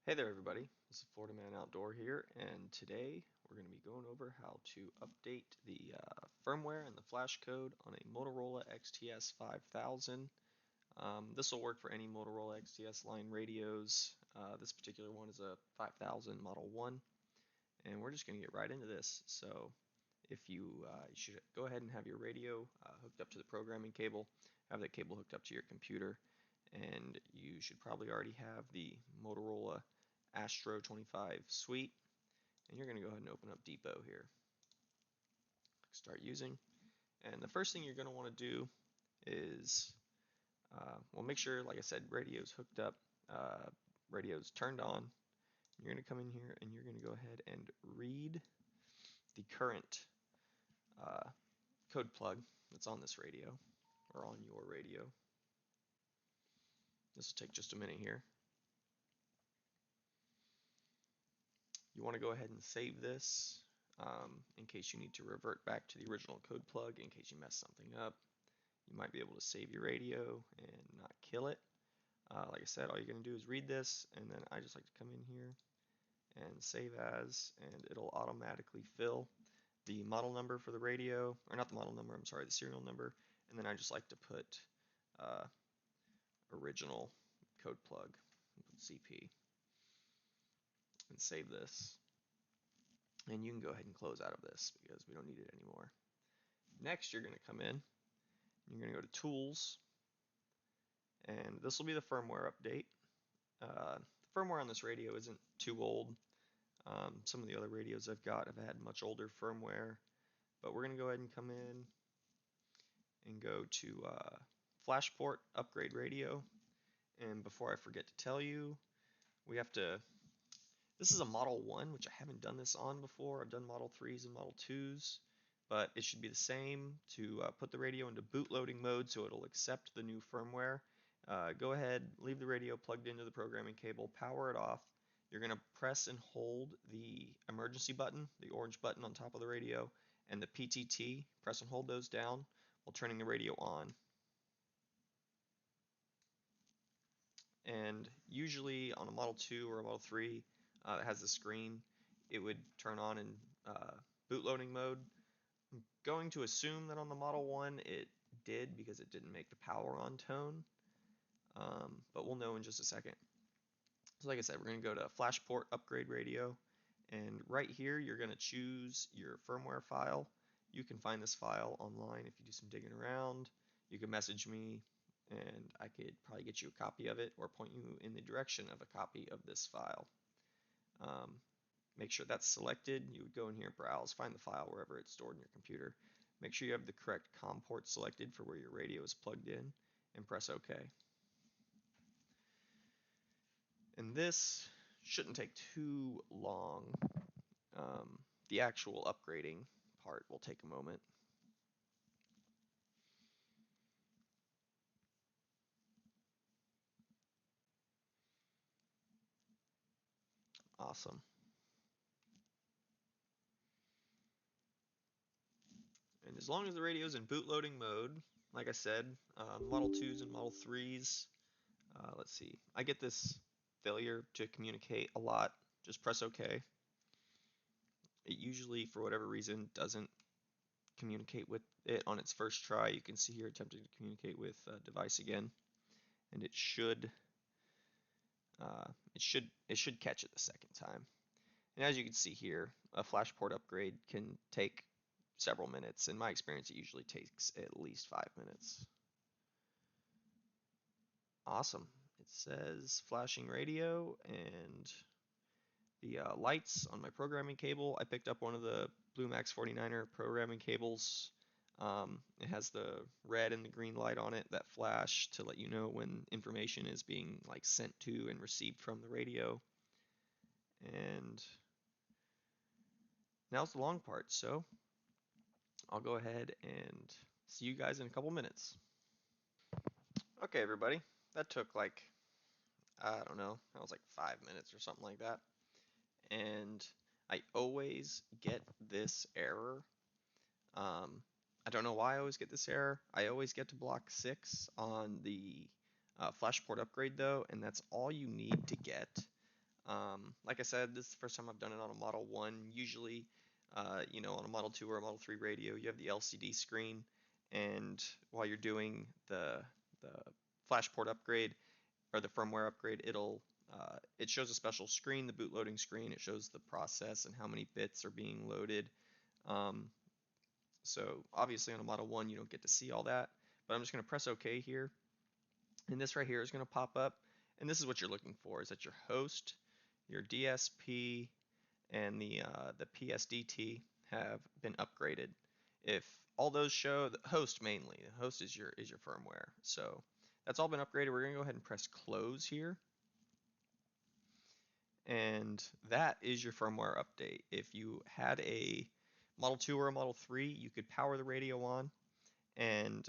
Hey there, everybody. This is Florida Man Outdoor here, and today we're going to be going over how to update the firmware and the flash code on a Motorola XTS 5000. This will work for any Motorola XTS line radios. This particular one is a 5000 Model 1, and we're just going to get right into this. So, if you should go ahead and have your radio hooked up to the programming cable, have that cable hooked up to your computer, and you should probably already have the Motorola Astro 25 suite, and you're going to go ahead and open up Depot here. Start using, and the first thing you're going to want to do is, well, make sure, like I said, radio's hooked up, radio's turned on. You're going to come in here and you're going to go ahead and read the current code plug that's on this radio, or on your radio. This will take just a minute here. You want to go ahead and save this in case you need to revert back to the original code plug in case you mess something up. You might be able to save your radio and not kill it. Like I said, all you're going to do is read this, and then I just like to come in here and save as, and it'll automatically fill the model number for the radio, or not the model number, I'm sorry, the serial number, and then I just like to put original code plug, CP, and save this. And you can go ahead and close out of this because we don't need it anymore. Next, you're going to come in, you're going to go to Tools, and this will be the firmware update. The firmware on this radio isn't too old. Some of the other radios I've got have had much older firmware, but we're going to go ahead and come in and go to Flashport Upgrade Radio. And before I forget to tell you, we have to, this is a Model 1, which I haven't done this on before. I've done Model 3s and Model 2s, but it should be the same to put the radio into bootloading mode so it'll accept the new firmware. Go ahead, leave the radio plugged into the programming cable, power it off. You're going to press and hold the emergency button, the orange button on top of the radio, and the PTT. Press and hold those down while turning the radio on. And usually on a Model 2 or a Model 3 that has the screen, it would turn on in bootloading mode. I'm going to assume that on the Model 1 it did because it didn't make the power on tone, but we'll know in just a second. So like I said, we're going to go to Flashport Upgrade Radio, and right here you're going to choose your firmware file. You can find this file online if you do some digging around. You can message me, and I could probably get you a copy of it or point you in the direction of a copy of this file. Make sure that's selected. You would go in here, browse, find the file wherever it's stored in your computer. Make sure you have the correct COM port selected for where your radio is plugged in, and press OK. And this shouldn't take too long. The actual upgrading part will take a moment. Awesome. And as long as the radio is in bootloading mode, like I said, Model 2s and Model 3s, let's see, I get this failure to communicate a lot. Just press OK. It usually, for whatever reason, doesn't communicate with it on its first try. You can see here attempting to communicate with device again, and it should catch it the second time. And as you can see here, a flash port upgrade can take several minutes. In my experience, it usually takes at least 5 minutes. Awesome. It says flashing radio, and the lights on my programming cable. I picked up one of the BlueMax 49er programming cables. It has the red and the green light on it that flash to let you know when information is being sent to and received from the radio. And now's the long part, so I'll go ahead and see you guys in a couple minutes. Okay, everybody, that took I don't know, that was 5 minutes or something like that. And I always get this error. I don't know why I always get this error. I always get to block 6 on the flash port upgrade though, and that's all you need to get. Like I said, this is the first time I've done it on a Model 1. Usually, on a Model 2 or a Model 3 radio, you have the LCD screen, and while you're doing the flash port upgrade or the firmware upgrade, it shows a special screen, the bootloading screen. It shows the process and how many bits are being loaded. Um, so obviously on a Model 1, you don't get to see all that, but I'm just going to press OK here. And this right here is going to pop up. And this is what you're looking for, is that your host, your DSP, and the PSDT have been upgraded. If all those show, the host mainly, the host is your firmware. So that's all been upgraded. We're going to go ahead and press close here. And that is your firmware update. If you had a Model 2 or a Model 3, you could power the radio on, and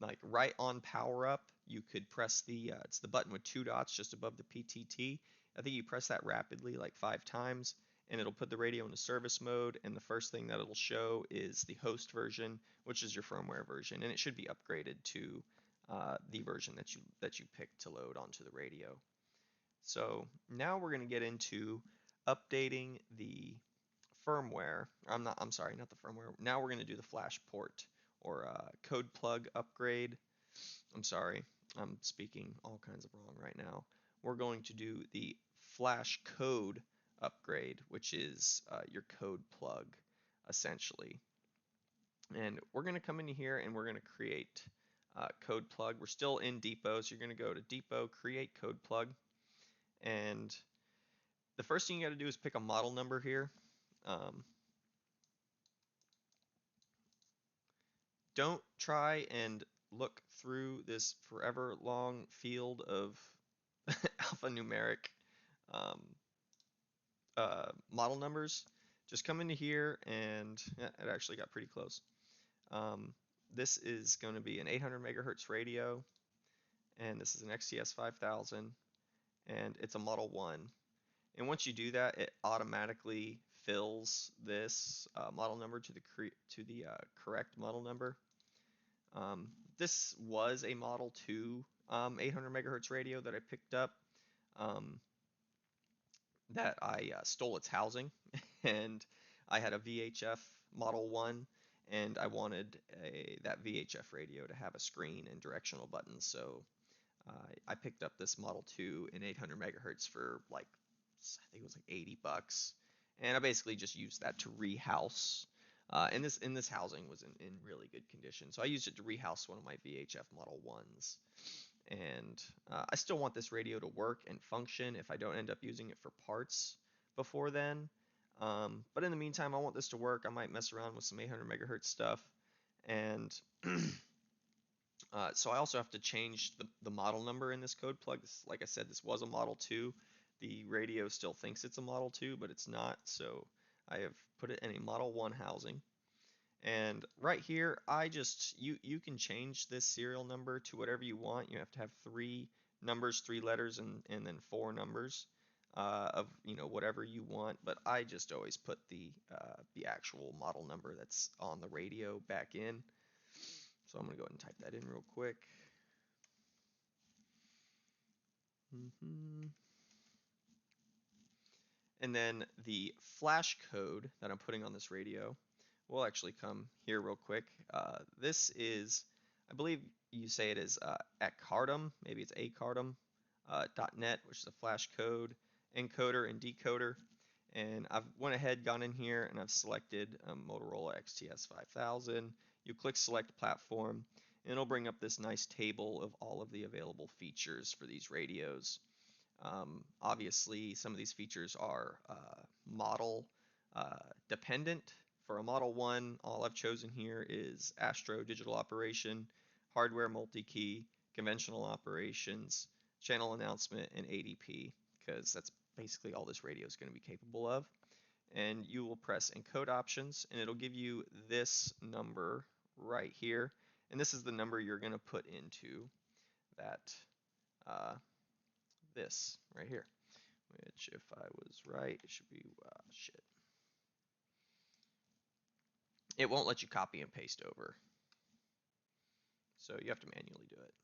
like right on power up, you could press it's the button with 2 dots just above the PTT. I think you press that rapidly like 5 times, and it'll put the radio into service mode, and the first thing that it'll show is the host version, which is your firmware version, and it should be upgraded to the version that you picked to load onto the radio. So now we're going to get into updating the firmware. I'm sorry, not the firmware. Now we're going to do the flash port or code plug upgrade. I'm sorry, I'm speaking all kinds of wrong right now. We're going to do the flash code upgrade, which is your code plug, essentially. And we're going to come in here and we're going to create code plug. We're still in Depot, so you're going to go to Depot, create code plug. And the first thing you got to do is pick a model number here. Don't try and look through this forever long field of alphanumeric model numbers. Just come into here, and it actually got pretty close. This is going to be an 800 megahertz radio, and this is an XTS 5000, and it's a Model 1. And once you do that, it automatically fills this model number to the correct model number. This was a Model 2 800 megahertz radio that I picked up, that I stole its housing, and I had a VHF Model 1, and I wanted that VHF radio to have a screen and directional buttons, so I picked up this Model 2 in 800 megahertz for like, I think it was like $80, and I basically just used that to rehouse. And this housing was in really good condition, so I used it to rehouse one of my VHF Model 1s. And I still want this radio to work and function if I don't end up using it for parts before then. But in the meantime, I want this to work. I might mess around with some 800 megahertz stuff. And so I also have to change the model number in this code plug. Like I said, this was a Model 2. The radio still thinks it's a Model 2, but it's not. So I have put it in a Model 1 housing. And right here, you can change this serial number to whatever you want. You have to have 3 numbers, 3 letters, and then 4 numbers of whatever you want. But I just always put the actual model number that's on the radio back in. So I'm gonna go ahead and type that in real quick. And then the flash code that I'm putting on this radio will actually come here real quick. This is, I believe you say it is Acardum, maybe it's Acardum .net, which is a flash code encoder and decoder. And I've went ahead, gone in here, and I've selected Motorola XTS 5000. You click select platform, and it'll bring up this nice table of all of the available features for these radios. Obviously, some of these features are model dependent. For a Model 1, all I've chosen here is Astro digital operation, hardware multi-key, conventional operations, channel announcement, and ADP, because that's basically all this radio is going to be capable of. And you will press encode options, and it'll give you this number right here. And this is the number you're going to put into that this right here, which if I was right, it should be, shit. It won't let you copy and paste over. So you have to manually do it.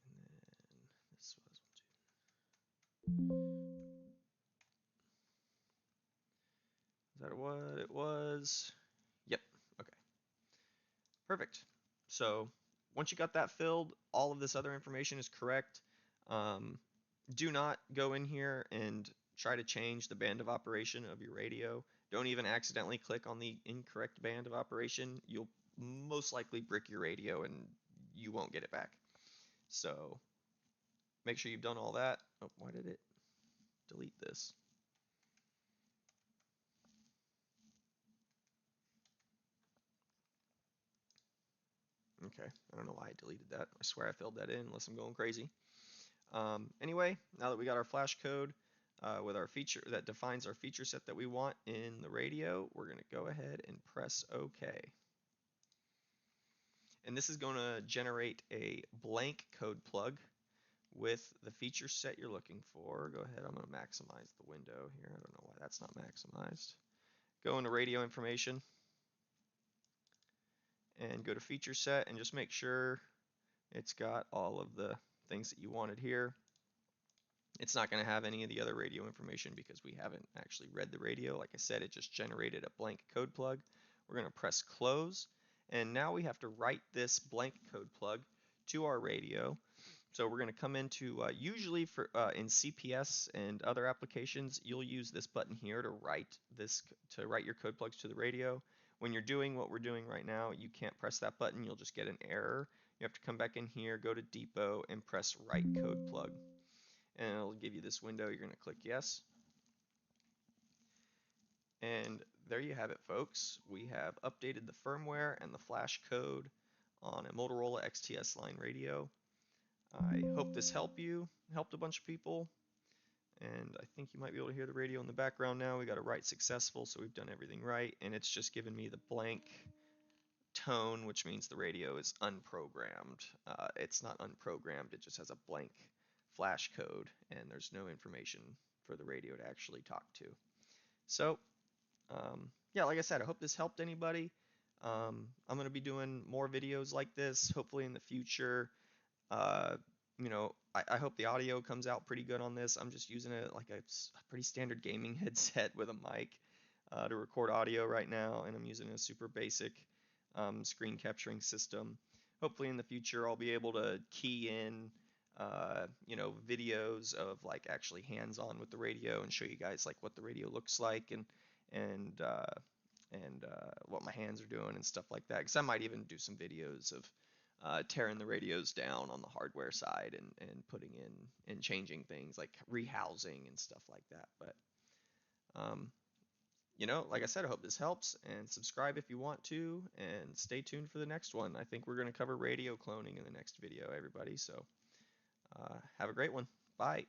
And then this was Is that what it was? Yep. Okay. Perfect. So once you got that filled, all of this other information is correct. Um, do not go in here and try to change the band of operation of your radio. Don't even accidentally click on the incorrect band of operation. You'll most likely brick your radio and you won't get it back. So make sure you've done all that. Oh, why did it delete this? Okay, I don't know why I deleted that. I swear I filled that in unless I'm going crazy. Anyway, now that we got our flash code with our feature that defines our feature set that we want in the radio, we're going to go ahead and press OK. And this is going to generate a blank code plug with the feature set you're looking for. Go ahead, I'm going to maximize the window here. I don't know why that's not maximized. Go into radio information and go to feature set and just make sure it's got all of the things that you wanted here. It's not going to have any of the other radio information because we haven't actually read the radio. Like I said, it just generated a blank code plug. We're going to press close, and now we have to write this blank code plug to our radio. So we're going to come into, usually for in CPS and other applications, you'll use this button here to write your code plugs to the radio. When you're doing what we're doing right now, you can't press that button. You'll just get an error. You have to come back in here, go to Depot, and press write code plug. And it'll give you this window. You're going to click yes. And there you have it, folks. We have updated the firmware and the flash code on a Motorola XTS line radio. I hope this helped a bunch of people. And I think you might be able to hear the radio in the background now. We got it write successful, so we've done everything right. And it's just given me the blank tone, which means the radio is unprogrammed. It's not unprogrammed, it just has a blank flash code, and there's no information for the radio to actually talk to. So, yeah, like I said, I hope this helped anybody. I'm going to be doing more videos like this, hopefully in the future. I hope the audio comes out pretty good on this. I'm just using it like a pretty standard gaming headset with a mic to record audio right now, and I'm using a super basic screen capturing system. Hopefully in the future I'll be able to key in videos of like actually hands-on with the radio and show you guys like what the radio looks like and what my hands are doing and stuff like that. Because I might even do some videos of tearing the radios down on the hardware side and putting in and changing things like rehousing and stuff like that. But like I said, I hope this helps, and subscribe if you want to, and stay tuned for the next one. I think we're going to cover radio cloning in the next video, everybody. So have a great one. Bye.